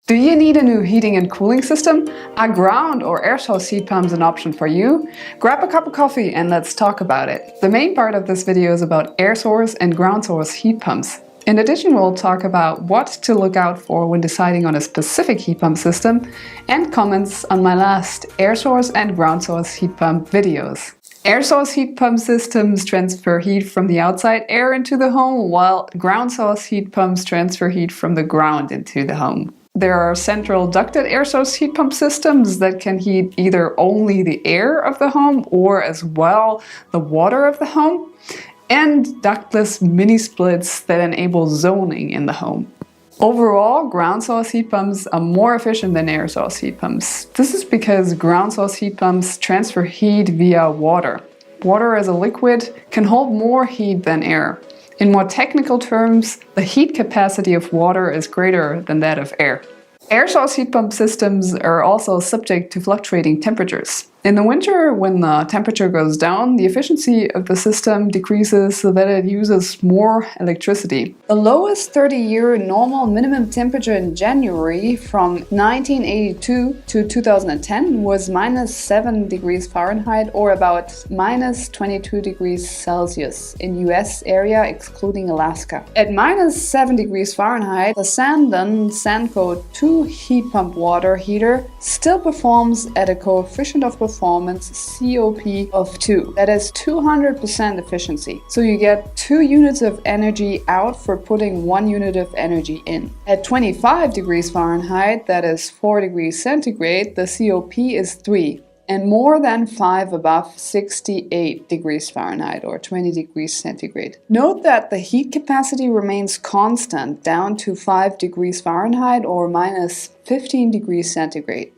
Do you need a new heating and cooling system? Are ground or air source heat pumps an option for you? Grab a cup of coffee and let's talk about it. The main part of this video is about air source and ground source heat pumps. In addition, we'll talk about what to look out for when deciding on a specific heat pump system and comments on my last air source and ground source heat pump videos. Air source heat pump systems transfer heat from the outside air into the home, while ground source heat pumps transfer heat from the ground into the home. There are central ducted air source heat pump systems that can heat either only the air of the home or as well the water of the home, and ductless mini splits that enable zoning in the home. Overall, ground source heat pumps are more efficient than air source heat pumps. This is because ground source heat pumps transfer heat via water. Water as a liquid can hold more heat than air. In more technical terms, the heat capacity of water is greater than that of air. Air source heat pump systems are also subject to fluctuating temperatures. In the winter, when the temperature goes down, the efficiency of the system decreases so that it uses more electricity. The lowest 30-year normal minimum temperature in January from 1982 to 2010 was -7 degrees Fahrenheit or about -22 degrees Celsius in US area excluding Alaska. At -7 degrees Fahrenheit, the Sanden Sanco 2 heat pump water heater still performs at a coefficient of performance COP of 2. That is 200% efficiency. So you get 2 units of energy out for putting 1 unit of energy in. At 25 degrees Fahrenheit, that is 4 degrees centigrade, the COP is 3. And more than 5 above 68 degrees Fahrenheit or 20 degrees centigrade. Note that the heat capacity remains constant down to 5 degrees Fahrenheit or -15 degrees centigrade.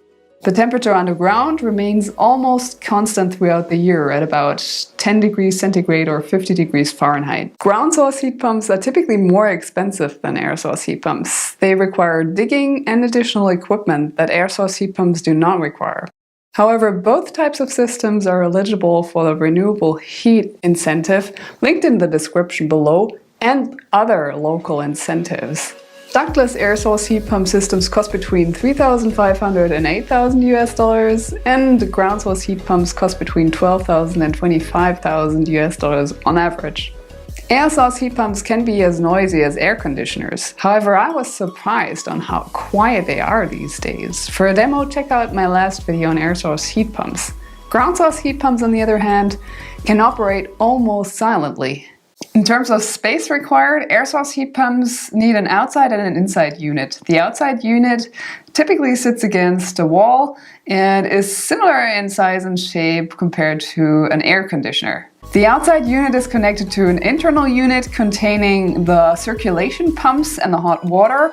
The temperature underground remains almost constant throughout the year at about 10 degrees centigrade or 50 degrees Fahrenheit. Ground source heat pumps are typically more expensive than air source heat pumps. They require digging and additional equipment that air source heat pumps do not require. However, both types of systems are eligible for the renewable heat incentive linked in the description below and other local incentives. Ductless air source heat pump systems cost between $3,500 and $8,000 and ground source heat pumps cost between $12,000 and $25,000 on average. Air source heat pumps can be as noisy as air conditioners. However, I was surprised on how quiet they are these days. For a demo, check out my last video on air source heat pumps. Ground source heat pumps, on the other hand, can operate almost silently. In terms of space required, air source heat pumps need an outside and an inside unit. The outside unit typically sits against a wall and is similar in size and shape compared to an air conditioner. The outside unit is connected to an internal unit containing the circulation pumps and the hot water,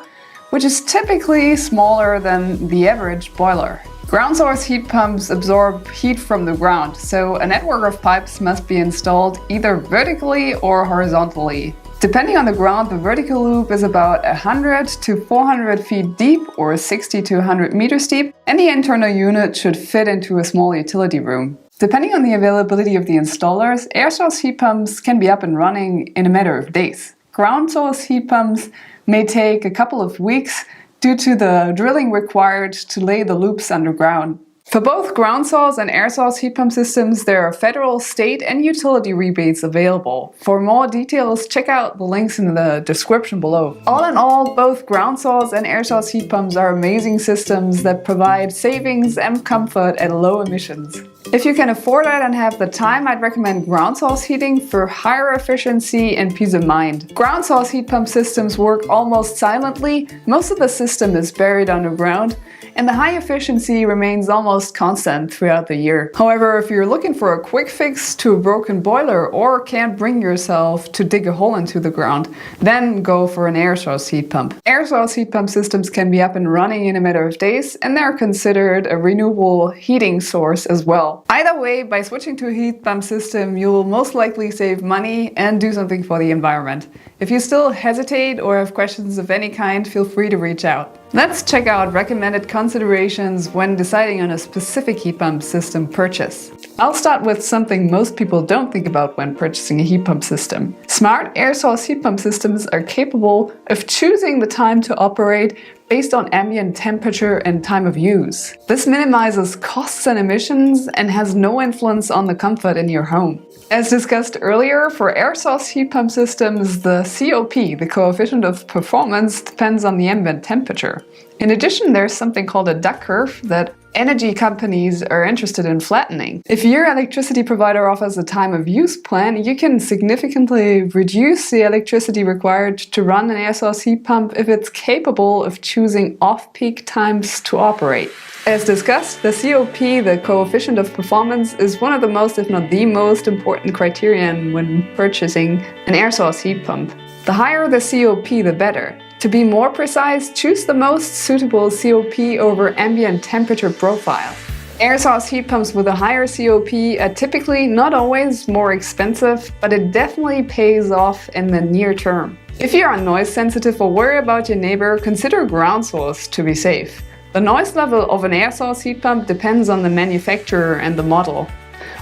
which is typically smaller than the average boiler. Ground source heat pumps absorb heat from the ground, so a network of pipes must be installed either vertically or horizontally. Depending on the ground, the vertical loop is about 100 to 400 feet deep or 60 to 100 meters deep, and the internal unit should fit into a small utility room. Depending on the availability of the installers, air source heat pumps can be up and running in a matter of days. Ground source heat pumps may take a couple of weeks due to the drilling required to lay the loops underground. For both ground source and air source heat pump systems, there are federal, state, and utility rebates available. For more details, check out the links in the description below. All in all, both ground source and air source heat pumps are amazing systems that provide savings and comfort at low emissions. If you can afford it and have the time, I'd recommend ground source heating for higher efficiency and peace of mind. Ground source heat pump systems work almost silently, most of the system is buried underground, and the high efficiency remains almost constant throughout the year. However, if you're looking for a quick fix to a broken boiler or can't bring yourself to dig a hole into the ground, then go for an air source heat pump. Air source heat pump systems can be up and running in a matter of days, and they're considered a renewable heating source as well. Either way, by switching to a heat pump system, you'll most likely save money and do something for the environment. If you still hesitate or have questions of any kind, feel free to reach out. Let's check out recommended considerations when deciding on a specific heat pump system purchase. I'll start with something most people don't think about when purchasing a heat pump system. Smart air source heat pump systems are capable of choosing the time to operate based on ambient temperature and time of use. This minimizes costs and emissions and has no influence on the comfort in your home. As discussed earlier, for air source heat pump systems, the COP, the coefficient of performance, depends on the ambient temperature. In addition, there's something called a duck curve that energy companies are interested in flattening. If your electricity provider offers a time of use plan, you can significantly reduce the electricity required to run an air source heat pump if it's capable of choosing off-peak times to operate. As discussed, the COP, the coefficient of performance, is one of the most, if not the most important criterion when purchasing an air source heat pump. The higher the COP, the better. To be more precise, choose the most suitable COP over ambient temperature profile. Air source heat pumps with a higher COP are typically not always more expensive, but it definitely pays off in the near term. If you are noise sensitive or worry about your neighbor, consider ground source to be safe. The noise level of an air source heat pump depends on the manufacturer and the model.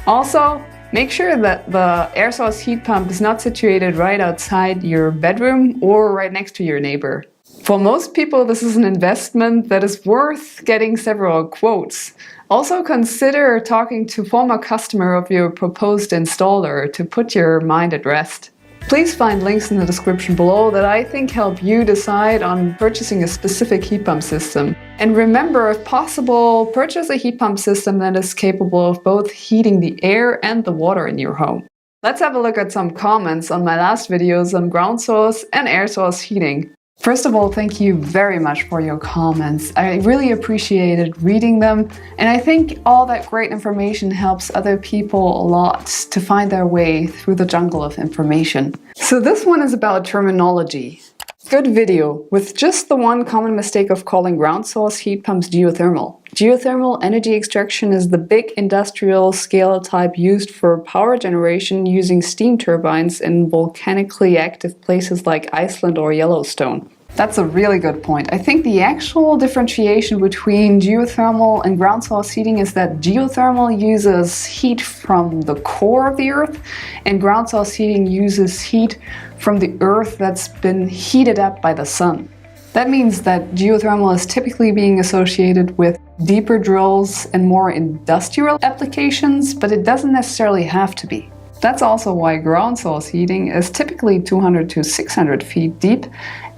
Also, make sure that the air source heat pump is not situated right outside your bedroom or right next to your neighbor. For most people, this is an investment that is worth getting several quotes. Also consider talking to a former customer of your proposed installer to put your mind at rest. Please find links in the description below that I think help you decide on purchasing a specific heat pump system. And remember, if possible, purchase a heat pump system that is capable of both heating the air and the water in your home. Let's have a look at some comments on my last videos on ground source and air source heating. First of all, thank you very much for your comments. I really appreciated reading them, and I think all that great information helps other people a lot to find their way through the jungle of information. So this one is about terminology. Good video, with just the one common mistake of calling ground source heat pumps geothermal. Geothermal energy extraction is the big industrial scale type used for power generation using steam turbines in volcanically active places like Iceland or Yellowstone. That's a really good point. I think the actual differentiation between geothermal and ground source heating is that geothermal uses heat from the core of the earth and ground source heating uses heat from the earth that's been heated up by the sun. That means that geothermal is typically being associated with deeper drills and more industrial applications, but it doesn't necessarily have to be. That's also why ground source heating is typically 200 to 600 feet deep,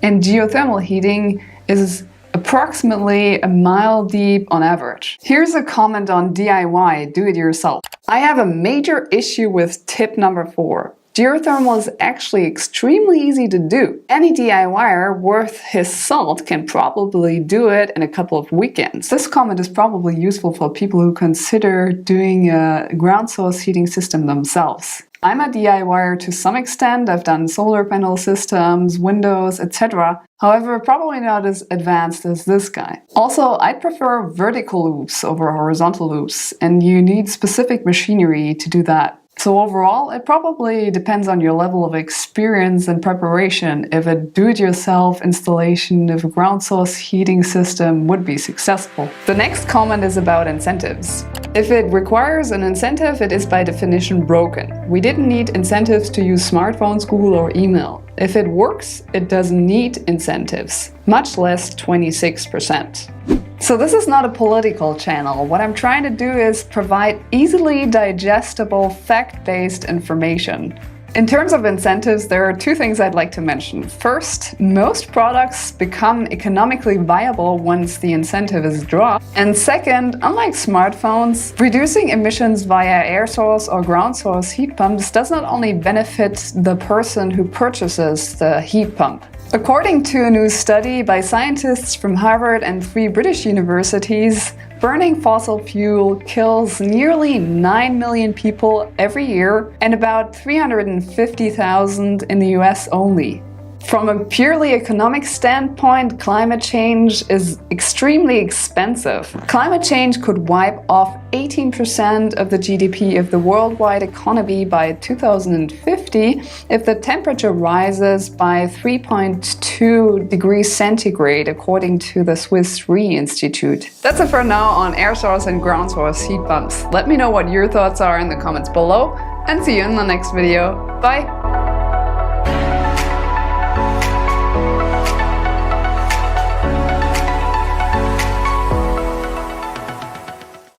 and geothermal heating is approximately a mile deep on average. Here's a comment on DIY, do it yourself. I have a major issue with tip number 4. Geothermal is actually extremely easy to do. Any DIYer worth his salt can probably do it in a couple of weekends. This comment is probably useful for people who consider doing a ground source heating system themselves. I'm a DIYer to some extent. I've done solar panel systems, windows, etc. However, probably not as advanced as this guy. Also, I prefer vertical loops over horizontal loops, and you need specific machinery to do that. So overall, it probably depends on your level of experience and preparation if a do-it-yourself installation of a ground source heating system would be successful. The next comment is about incentives. If it requires an incentive, it is by definition broken. We didn't need incentives to use smartphones, Google or email. If it works, it doesn't need incentives, much less 26%. So this is not a political channel. What I'm trying to do is provide easily digestible, fact-based information. In terms of incentives, there are two things I'd like to mention. First, most products become economically viable once the incentive is dropped. And second, unlike smartphones, reducing emissions via air source or ground source heat pumps does not only benefit the person who purchases the heat pump. According to a new study by scientists from Harvard and 3 British universities, burning fossil fuel kills nearly 9 million people every year and about 350,000 in the US only. From a purely economic standpoint, climate change is extremely expensive. Climate change could wipe off 18% of the GDP of the worldwide economy by 2050 if the temperature rises by 3.2 degrees centigrade, according to the Swiss Re Institute. That's it for now on air source and ground source heat pumps. Let me know what your thoughts are in the comments below, and see you in the next video. Bye!